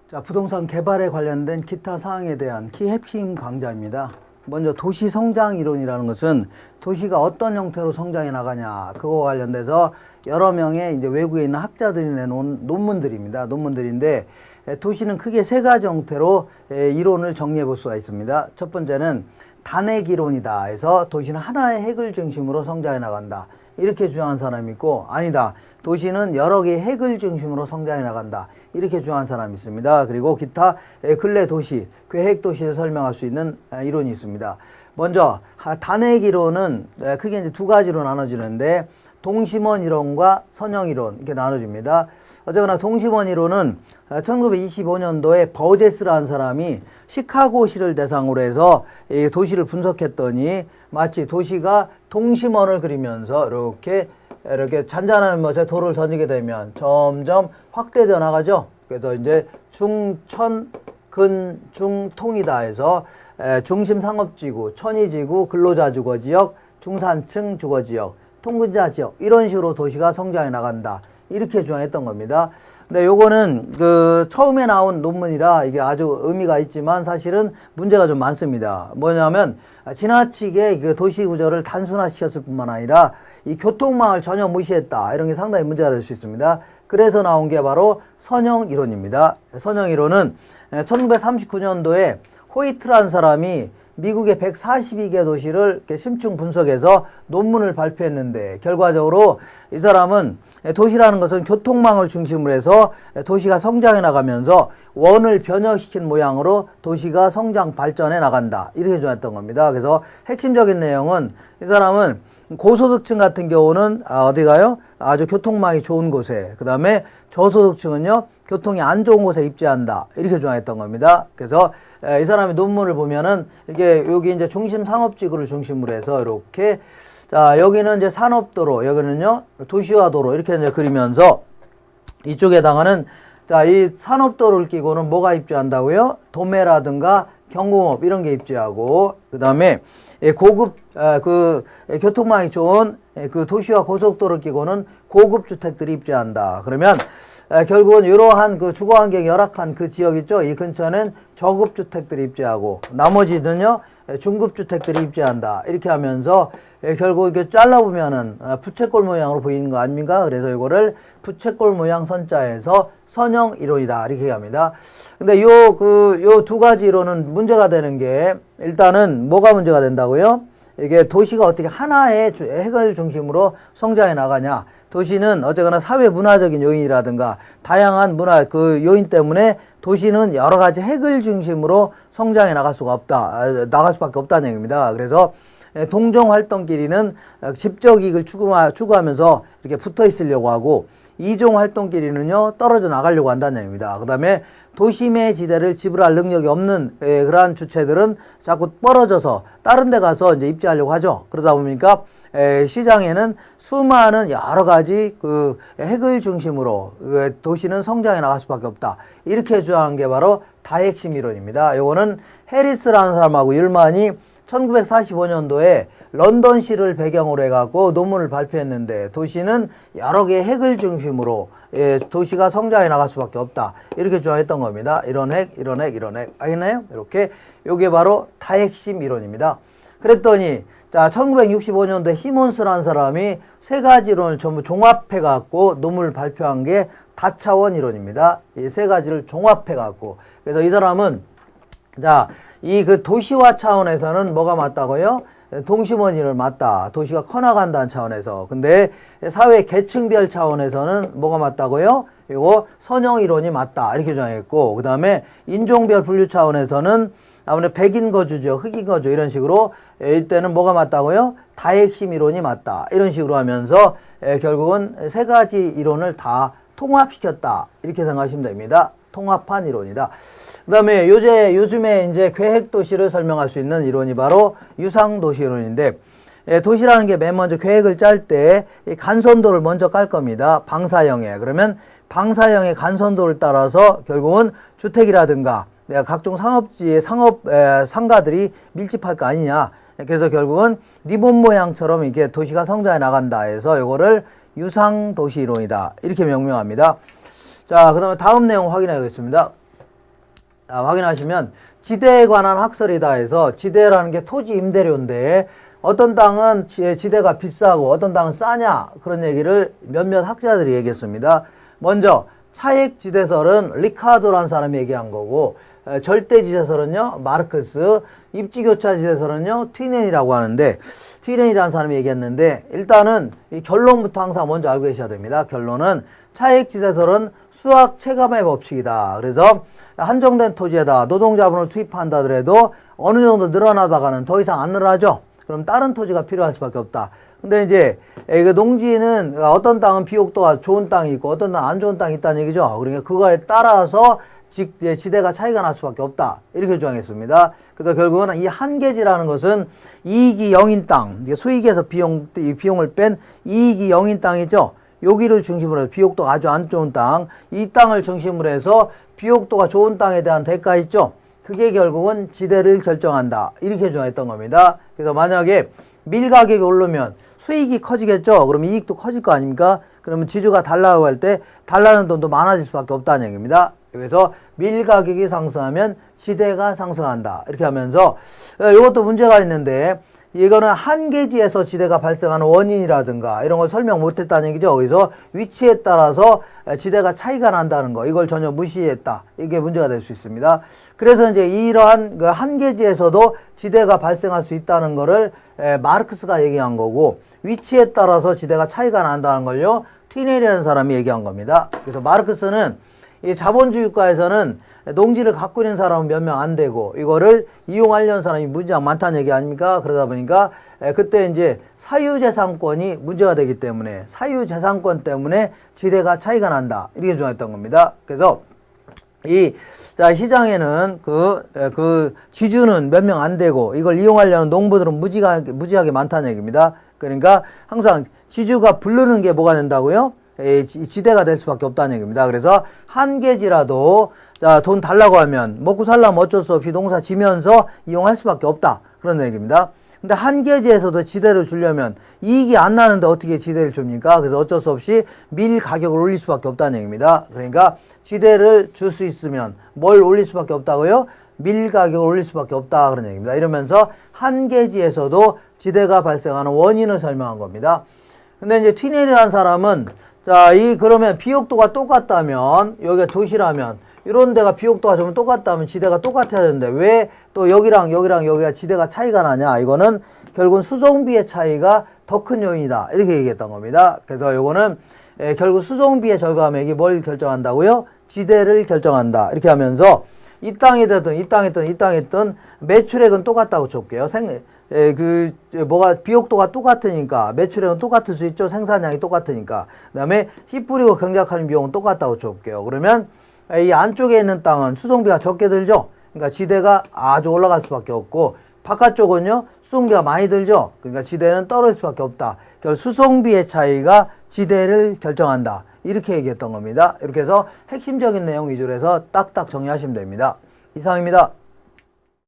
자, 부동산 개발에 관련된 기타 사항에 대한 핵심 강좌입니다. 먼저 도시 성장 이론이라는 것은 도시가 어떤 형태로 성장해 나가냐, 그거 관련돼서 여러 명의 이제 외국에 있는 학자들이 내놓은 논문들입니다. 논문들인데, 도시는 크게 세 가지 형태로 이론을 정리해 볼 수가 있습니다. 첫 번째는 단핵 이론이다 해서 도시는 하나의 핵을 중심으로 성장해 나간다, 이렇게 주장한 사람이 있고, 아니다, 도시는 여러 개의 핵을 중심으로 성장해 나간다, 이렇게 주장한 사람이 있습니다. 그리고 기타 근래 도시, 계획 도시를 설명할 수 있는 이론이 있습니다. 먼저 단핵 이론은 크게 이제 두 가지로 나눠지는데, 동심원 이론과 선형 이론, 이렇게 나눠집니다. 어쨌거나 동심원 이론은 1925년도에 버제스라는 사람이 시카고시를 대상으로 해서 이 도시를 분석했더니 마치 도시가 동심원을 그리면서 이렇게 잔잔한 것에 돌을 던지게 되면 점점 확대되어 나가죠. 그래서 이제 중천, 근, 중, 통이다 해서 중심 상업지구, 천의지구, 근로자 주거지역, 중산층 주거지역, 통근자 지역, 이런 식으로 도시가 성장해 나간다, 이렇게 주장했던 겁니다. 근데 요거는 처음에 나온 논문이라 이게 아주 의미가 있지만 사실은 문제가 좀 많습니다. 뭐냐면 지나치게 그 도시 구조를 단순화시켰을 뿐만 아니라 이 교통망을 전혀 무시했다, 이런 게 상당히 문제가 될 수 있습니다. 그래서 나온 게 바로 선형 이론입니다. 선형 이론은 1939년도에 호이트라는 사람이 미국의 142개 도시를 이렇게 심층 분석해서 논문을 발표했는데, 결과적으로 이 사람은 도시라는 것은 교통망을 중심으로 해서 도시가 성장해 나가면서 원을 변형시킨 모양으로 도시가 성장 발전해 나간다, 이렇게 주장했던 겁니다. 그래서 핵심적인 내용은 이 사람은 고소득층 같은 경우는 어디 가요? 아주 교통망이 좋은 곳에, 그 다음에 저소득층은요 교통이 안 좋은 곳에 입지한다, 이렇게 주장했던 겁니다. 그래서 이 사람의 논문을 보면은 이게 여기 이제 중심 상업지구를 중심으로 해서 이렇게, 자, 여기는 이제 산업도로, 여기는요 도시화도로, 이렇게 이제 그리면서 이쪽에다가는, 자, 이 산업도로를 끼고는 뭐가 입지한다고요? 도매라든가 경공업, 이런 게 입지하고, 그 다음에 고급 교통망이 좋은 그 도시와 고속도로를 끼고는 고급 주택들이 입지한다. 그러면 결국은 이러한 그 주거 환경이 열악한 그 지역 있죠? 이 근처는 저급 주택들이 입지하고, 나머지는요 중급 주택들이 입지한다, 이렇게 하면서 결국 이렇게 잘라보면은 부채꼴 모양으로 보이는 거 아닙니까? 그래서 이거를 부채꼴 모양 선자에서 선형 이론이다, 이렇게 합니다. 근데 요 두 가지 이론은 문제가 되는 게, 일단은 뭐가 문제가 된다고요? 이게 도시가 어떻게 하나의 핵을 중심으로 성장해 나가냐. 도시는 어쨌거나 사회 문화적인 요인이라든가 다양한 문화 요인 때문에 도시는 여러 가지 핵을 중심으로 성장해 나갈 수밖에 없다는 얘기입니다. 그래서 동종 활동끼리는 집적 이익을 추구하면서 이렇게 붙어 있으려고 하고, 이종 활동끼리는요 떨어져 나가려고 한다는 얘기입니다. 그 다음에 도심의 지대를 지불할 능력이 없는 그러한 주체들은 자꾸 떨어져서 다른 데 가서 이제 입지하려고 하죠. 그러다 보니까 시장에는 수많은 여러 가지 그 핵을 중심으로 도시는 성장해 나갈 수밖에 없다, 이렇게 주장한 게 바로 다핵심 이론입니다. 요거는 해리스라는 사람하고 율만이 1945년도에 런던시를 배경으로 해갖고 논문을 발표했는데, 도시는 여러 개의 핵을 중심으로 도시가 성장해 나갈 수밖에 없다, 이렇게 주장했던 겁니다. 이런 핵, 이런 핵, 이런 핵. 알겠나요? 이렇게. 요게 바로 다핵심 이론입니다. 그랬더니, 자, 1965년도에 시몬스라는 사람이 세 가지 이론을 전부 종합해갖고 논문을 발표한 게 다차원 이론입니다. 이 세 가지를 종합해갖고. 그래서 이 사람은, 자, 이 도시화 차원에서는 뭐가 맞다고요? 동심원 이론 맞다. 도시가 커나간다는 차원에서. 근데 사회 계층별 차원에서는 뭐가 맞다고요? 이거 선형 이론이 맞다, 이렇게 주장했고, 그 다음에 인종별 분류 차원에서는 아무래도 백인 거주죠, 흑인 거주, 이런 식으로 이때는 뭐가 맞다고요? 다핵심 이론이 맞다, 이런 식으로 하면서 결국은 세 가지 이론을 다 통합시켰다, 이렇게 생각하시면 됩니다. 통합한 이론이다. 그 다음에 요즘에 이제 계획도시를 설명할 수 있는 이론이 바로 유상도시 이론인데, 도시라는 게 맨 먼저 계획을 짤 때 간선도를 먼저 깔 겁니다. 방사형에. 그러면 방사형의 간선도를 따라서 결국은 주택이라든가 각종 상가들이 밀집할 거 아니냐. 그래서 결국은 리본 모양처럼 이렇게 도시가 성장해 나간다 해서 이거를 유상도시 이론이다, 이렇게 명명합니다. 자, 그 다음에 다음 내용 확인해 보겠습니다. 확인하시면 지대에 관한 학설이다 해서 지대라는 게 토지 임대료인데 어떤 땅은 지대가 비싸고 어떤 땅은 싸냐 그런 얘기를 몇몇 학자들이 얘기했습니다. 먼저 차액지대설은 리카르도라는 사람이 얘기한 거고 절대지대설은요 마르크스, 입지교차지대설은요 튀넨이라고 하는데 튀넨이라는 사람이 얘기했는데 일단은 이 결론부터 항상 먼저 알고 계셔야 됩니다. 결론은 차액지대설은 수학 체감의 법칙이다. 그래서 한정된 토지에다 노동자본을 투입한다 하더라도 어느 정도 늘어나다가는 더 이상 안 늘어나죠. 그럼 다른 토지가 필요할 수밖에 없다. 근데 이제 그 농지는 어떤 땅은 비옥도가 좋은 땅이 있고 어떤 땅은 안 좋은 땅이 있다는 얘기죠. 그러니까 그거에 따라서 지대가 차이가 날 수밖에 없다. 이렇게 주장했습니다. 그래서 결국은 이 한계지라는 것은 이익이 0인 땅, 수익에서 비용을 뺀 이익이 0인 땅이죠. 여기를 중심으로 해서 비옥도가 아주 안 좋은 땅, 이 땅을 중심으로 해서 비옥도가 좋은 땅에 대한 대가 있죠. 그게 결국은 지대를 결정한다. 이렇게 주장했던 겁니다. 그래서 만약에 밀 가격이 오르면 수익이 커지겠죠. 그럼 이익도 커질 거 아닙니까? 그러면 지주가 달라고 할 때 달라는 돈도 많아질 수밖에 없다는 얘기입니다. 그래서 밀 가격이 상승하면 지대가 상승한다. 이렇게 하면서 이것도 문제가 있는데 이거는 한계지에서 지대가 발생하는 원인이라든가 이런 걸 설명 못했다는 얘기죠. 그래서 위치에 따라서 지대가 차이가 난다는 거 이걸 전혀 무시했다. 이게 문제가 될 수 있습니다. 그래서 이제 이러한 그 한계지에서도 지대가 발생할 수 있다는 거를 마르크스가 얘기한 거고 위치에 따라서 지대가 차이가 난다는 걸요 튀넨이라는 사람이 얘기한 겁니다. 그래서 마르크스는 이 자본주의국가에서는 농지를 갖고 있는 사람은 몇 명 안 되고 이거를 이용하려는 사람이 무지하게 많다는 얘기 아닙니까? 그러다 보니까 그때 이제 사유재산권이 문제가 되기 때문에 사유재산권 때문에 지대가 차이가 난다. 이렇게 주장했던 겁니다. 그래서 시장에는 그 지주는 몇 명 안 되고 이걸 이용하려는 농부들은 무지하게 많다는 얘기입니다. 그러니까 항상 지주가 부르는 게 뭐가 된다고요? 지대가 될 수밖에 없다는 얘기입니다. 그래서 한계지라도 돈 달라고 하면 먹고 살려면 어쩔 수 없이 농사 지면서 이용할 수밖에 없다. 그런 얘기입니다. 근데 한계지에서도 지대를 주려면 이익이 안 나는데 어떻게 지대를 줍니까? 그래서 어쩔 수 없이 밀 가격을 올릴 수밖에 없다는 얘기입니다. 그러니까 지대를 줄 수 있으면 뭘 올릴 수밖에 없다고요? 밀 가격을 올릴 수밖에 없다. 그런 얘기입니다. 이러면서 한계지에서도 지대가 발생하는 원인을 설명한 겁니다. 근데 이제 튀넨이라는 사람은 그러면 비옥도가 똑같다면 여기가 도시라면 이런 데가 비옥도가 좀 똑같다면 지대가 똑같아야 되는데 왜 또 여기랑 여기가 지대가 차이가 나냐? 이거는 결국은 수송비의 차이가 더 큰 요인이다. 이렇게 얘기했던 겁니다. 그래서 요거는 결국 수송비의 절감액이 뭘 결정한다고요? 지대를 결정한다. 이렇게 하면서 이 땅이 되든 이 땅이 있든 매출액은 똑같다고 볼게요. 비옥도가 똑같으니까 매출액은 똑같을 수 있죠. 생산량이 똑같으니까. 그 다음에 씨 뿌리고 경작하는 비용은 똑같다고 볼게요. 그러면 이 안쪽에 있는 땅은 수송비가 적게 들죠. 그러니까 지대가 아주 올라갈 수밖에 없고 바깥쪽은요 수송비가 많이 들죠. 그러니까 지대는 떨어질 수밖에 없다. 결국 수송비의 차이가 지대를 결정한다. 이렇게 얘기했던 겁니다. 이렇게 해서 핵심적인 내용 위주로 해서 딱딱 정리하시면 됩니다. 이상입니다.